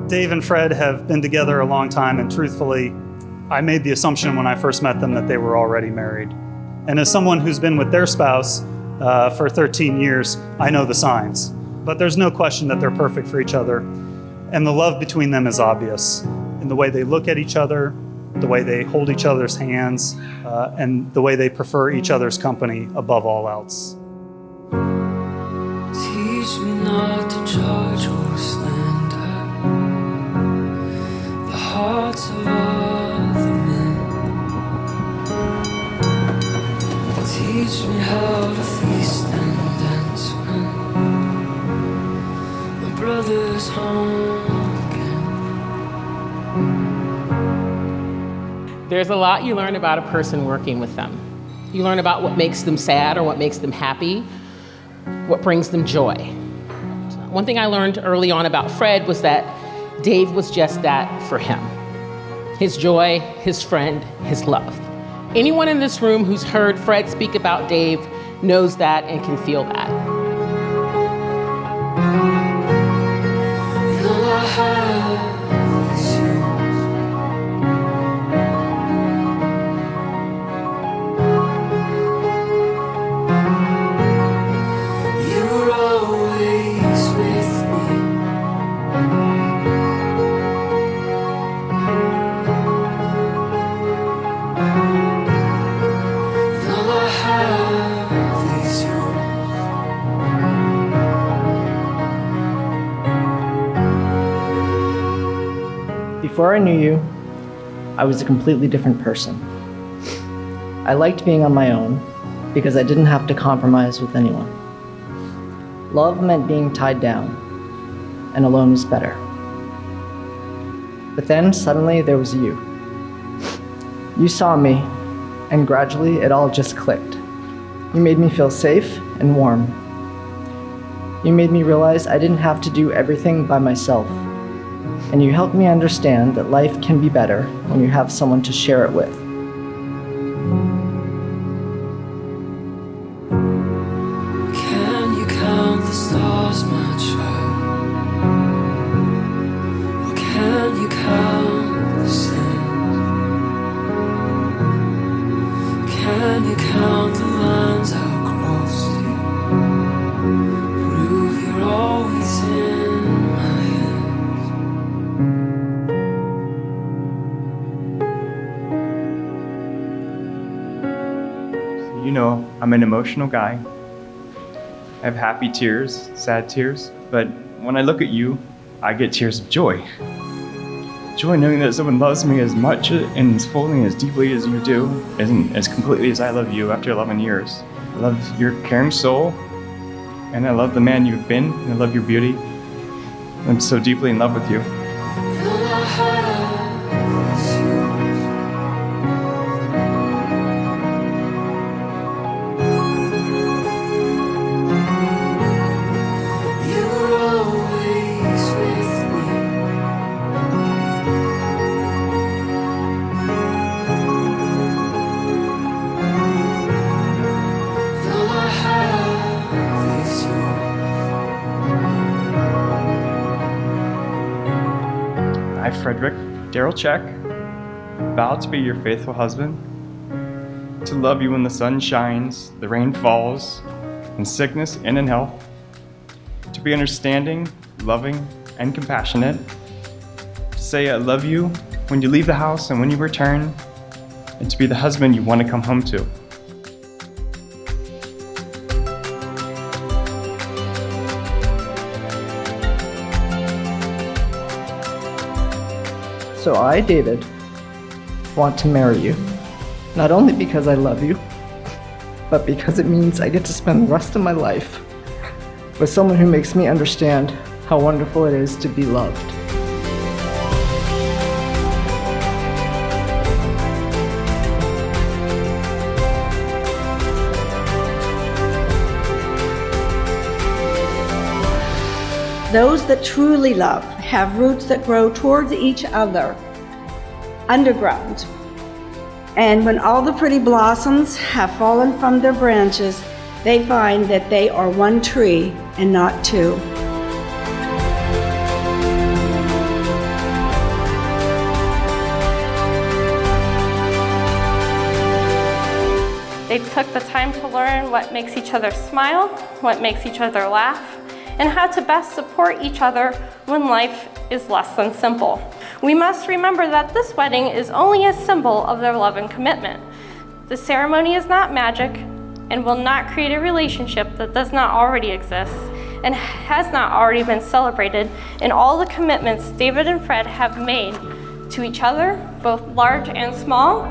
Dave and Fred have been together a long time, and truthfully, I made the assumption when I first met them that they were already married. And as someone who's been with their spouse for 13 years, I know the signs. But there's no question that they're perfect for each other. And the love between them is obvious in the way they look at each other, the way they hold each other's hands, and the way they prefer each other's company above all else. Teach me not to judge or slander the hearts of other men. Teach me how to feast and dance when my brother's home again. There's a lot you learn about a person working with them. You learn about what makes them sad or what makes them happy, what brings them joy. One thing I learned early on about Fred was that Dave was just that for him. His joy, his friend, his love. Anyone in this room who's heard Fred speak about Dave knows that and can feel that. All I have is yours. You were always with me. All I have is yours. Before I knew you, I was a completely different person. I liked being on my own because I didn't have to compromise with anyone. Love meant being tied down, and alone was better. But then suddenly there was you. You saw me, and gradually it all just clicked. You made me feel safe and warm. You made me realize I didn't have to do everything by myself. And you helped me understand that life can be better when you have someone to share it with. Can you count the stars, my child? Or can you count the sands? Can you count the lines I've crossed you? Prove you're always in my hands. You know, I'm an emotional guy. I have happy tears, sad tears, but when I look at you, I get tears of joy. Joy knowing that someone loves me as much and as fully, as deeply as you do, and as completely as I love you after 11 years. I love your caring soul, and I love the man you've been, and I love your beauty. I'm so deeply in love with you. All I have is yours. You were always with me. All I have is yours. I, Frederick Darrell Check, vow to be your faithful husband, to love you when the sun shines, the rain falls, in sickness and in health, to be understanding, loving, and compassionate, to say I love you when you leave the house and when you return, and to be the husband you want to come home to. So I, David, want to marry you. Not only because I love you, but because it means I get to spend the rest of my life with someone who makes me understand how wonderful it is to be loved. Those that truly love have roots that grow towards each other, underground. And when all the pretty blossoms have fallen from their branches, they find that they are one tree and not two. They took the time to learn what makes each other smile, what makes each other laugh, and how to best support each other when life is less than simple. We must remember that this wedding is only a symbol of their love and commitment. The ceremony is not magic and will not create a relationship that does not already exist and has not already been celebrated in all the commitments David and Fred have made to each other, both large and small,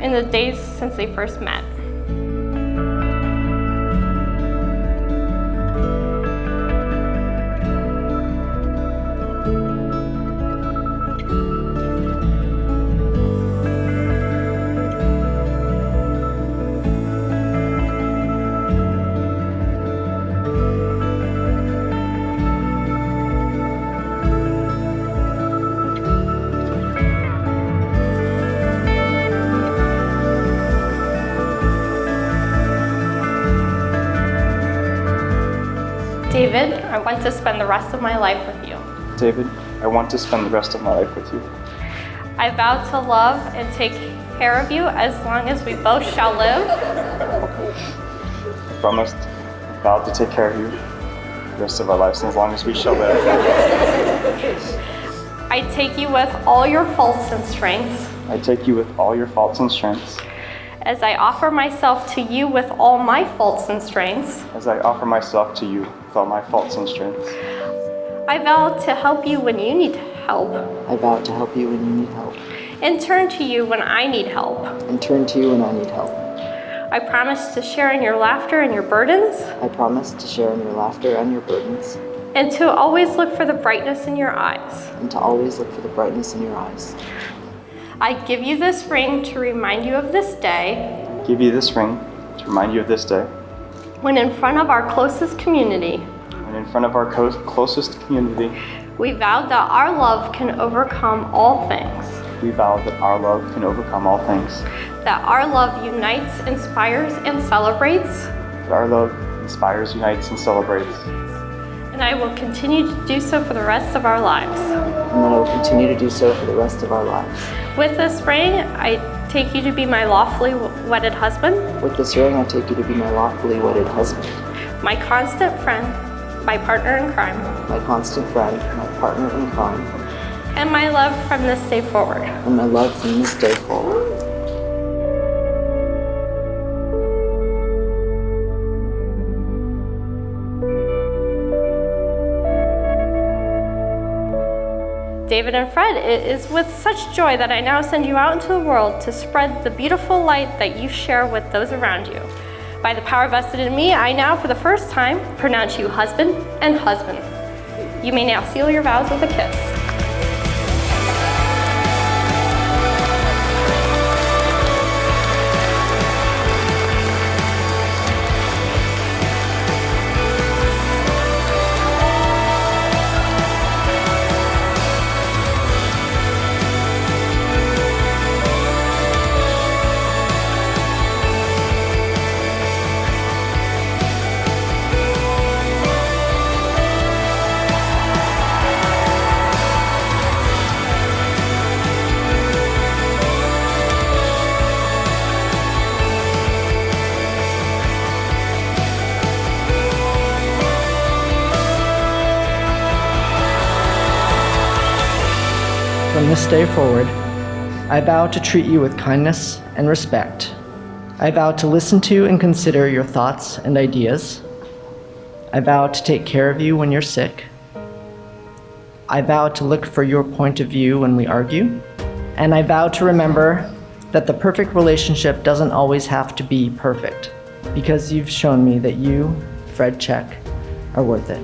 in the days since they first met. David, I want to spend the rest of my life with you. David, I want to spend the rest of my life with you. I vow to love and take care of you as long as we both shall live. I promised, vowed to take care of you the rest of our lives as long as we shall live. I take you with all your faults and strengths. I take you with all your faults and strengths. As I offer myself to you with all my faults and strengths. As I offer myself to you with all my faults and strengths. I vow to help you when you need help. I vow to help you when you need help. And turn to you when I need help. And turn to you when I need help. I promise to share in your laughter and your burdens. I promise to share in your laughter and your burdens. And to always look for the brightness in your eyes. And to always look for the brightness in your eyes. I give you this ring to remind you of this day. I give you this ring to remind you of this day. When in front of our closest community. When in front of our closest community. We vow that our love can overcome all things. We vow that our love can overcome all things. That our love unites, inspires, and celebrates. That our love inspires, unites, and celebrates. And I will continue to do so for the rest of our lives. And I will continue to do so for the rest of our lives. With this ring, I take you to be my lawfully wedded husband. With this ring, I take you to be my lawfully wedded husband. My constant friend, my partner in crime. My constant friend, my partner in crime. And my love from this day forward. And my love from this day forward. David and Fred, it is with such joy that I now send you out into the world to spread the beautiful light that you share with those around you. By the power vested in me, I now, for the first time, pronounce you husband and husband. You may now seal your vows with a kiss. From this day forward, I vow to treat you with kindness and respect. I vow to listen to and consider your thoughts and ideas. I vow to take care of you when you're sick. I vow to look for your point of view when we argue. And I vow to remember that the perfect relationship doesn't always have to be perfect, because you've shown me that you, Fred Check, are worth it.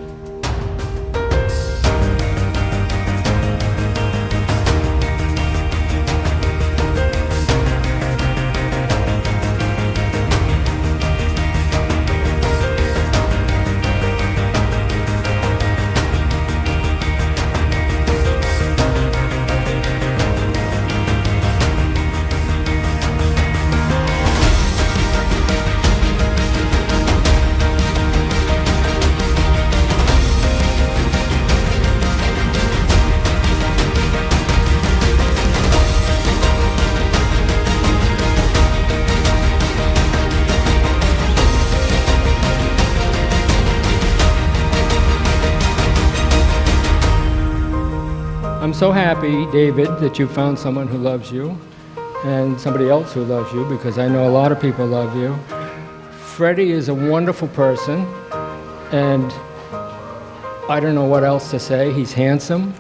I'm so happy, David, that you found someone who loves you and somebody else who loves you, because I know a lot of people love you. Freddie is a wonderful person, and I don't know what else to say. He's handsome.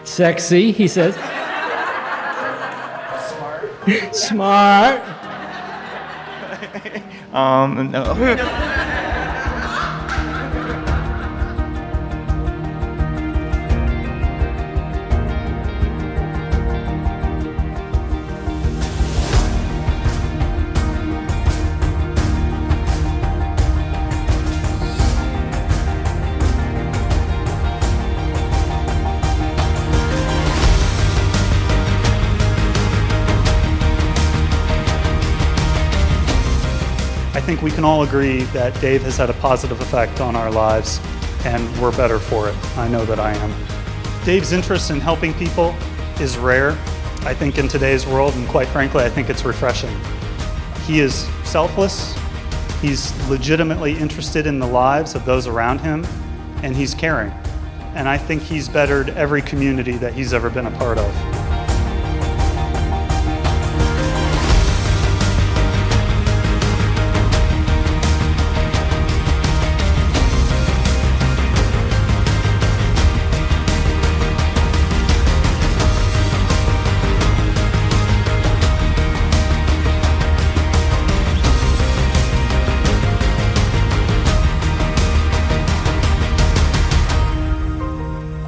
Sexy, he says. Smart. No. I think we can all agree that Dave has had a positive effect on our lives, and we're better for it. I know that I am. Dave's interest in helping people is rare, I think, in today's world, and quite frankly, I think it's refreshing. He is selfless, he's legitimately interested in the lives of those around him, and he's caring. And I think he's bettered every community that he's ever been a part of.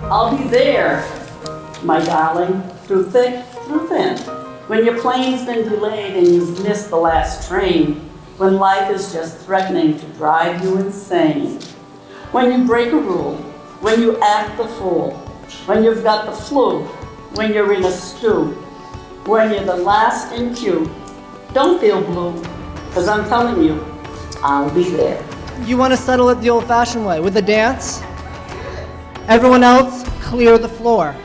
I'll be there, my darling, through thick, through thin. When your plane's been delayed and you've missed the last train, when life is just threatening to drive you insane. When you break a rule, when you act the fool, when you've got the flu, when you're in a stew, when you're the last in queue. Don't feel blue, because I'm telling you, I'll be there. You want to settle it the old-fashioned way, with a dance? Everyone else, clear the floor.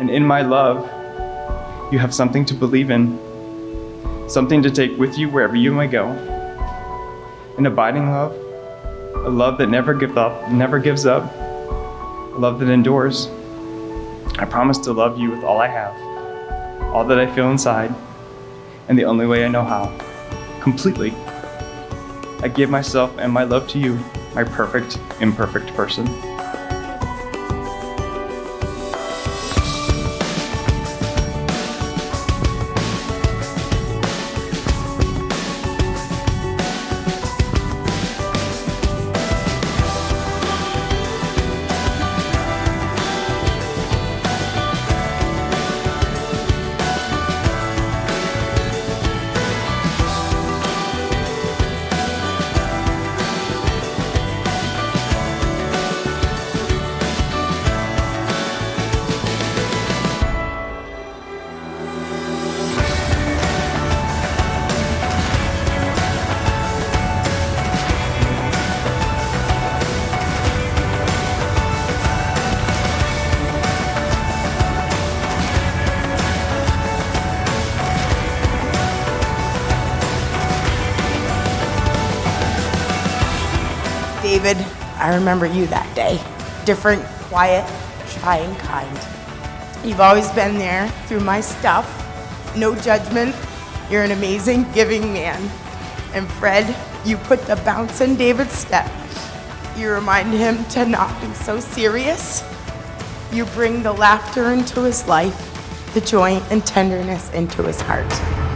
And in my love, you have something to believe in, something to take with you wherever you may go. An abiding love, a love that never gives up, a love that endures. I promise to love you with all I have, all that I feel inside, and the only way I know how, completely. I give myself and my love to you, my perfect, imperfect person. David, I remember you that day. Different, quiet, shy, and kind. You've always been there through my stuff. No judgment. You're an amazing, giving man. And Fred, you put the bounce in David's step. You remind him to not be so serious. You bring the laughter into his life, the joy and tenderness into his heart.